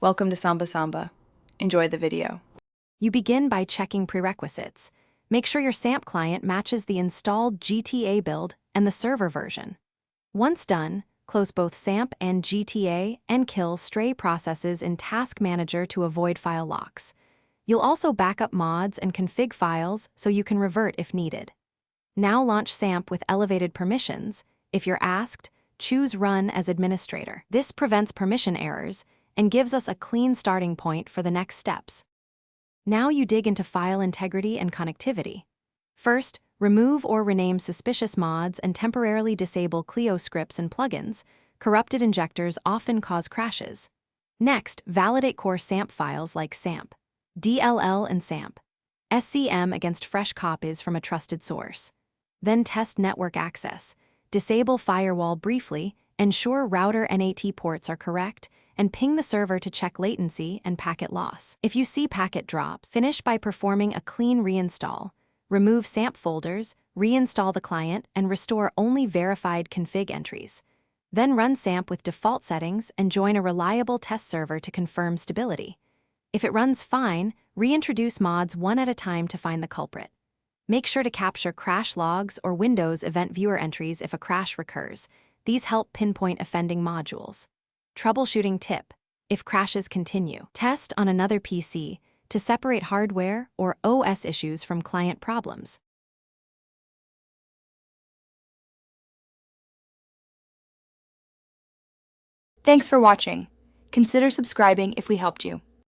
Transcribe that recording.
Welcome to Samba. Enjoy the video. You begin by checking prerequisites. Make sure your Samp client matches the installed GTA build and the server version. Once done, close both Samp and GTA and kill stray processes in Task Manager to avoid file locks. You'll also back up mods and config files so you can revert if needed. Now launch Samp with elevated permissions. If you're asked, choose Run as administrator. This prevents permission errors and gives us a clean starting point for the next steps. Now you dig into file integrity and connectivity. First, remove or rename suspicious mods and temporarily disable Clio scripts and plugins. Corrupted injectors often cause crashes. Next, validate core Samp files like Samp, DLL and Samp, SCM against fresh copies from a trusted source. Then test network access. Disable firewall briefly, ensure router NAT ports are correct, and ping the server to check latency and packet loss. If you see packet drops, finish by performing a clean reinstall. Remove Samp folders, reinstall the client, and restore only verified config entries. Then run Samp with default settings and join a reliable test server to confirm stability. If it runs fine, reintroduce mods one at a time to find the culprit. Make sure to capture crash logs or Windows Event Viewer entries if a crash recurs. These help pinpoint offending modules. Troubleshooting tip: if crashes continue, test on another PC to separate hardware or OS issues from client problems. Thanks for watching. Consider subscribing if we helped you.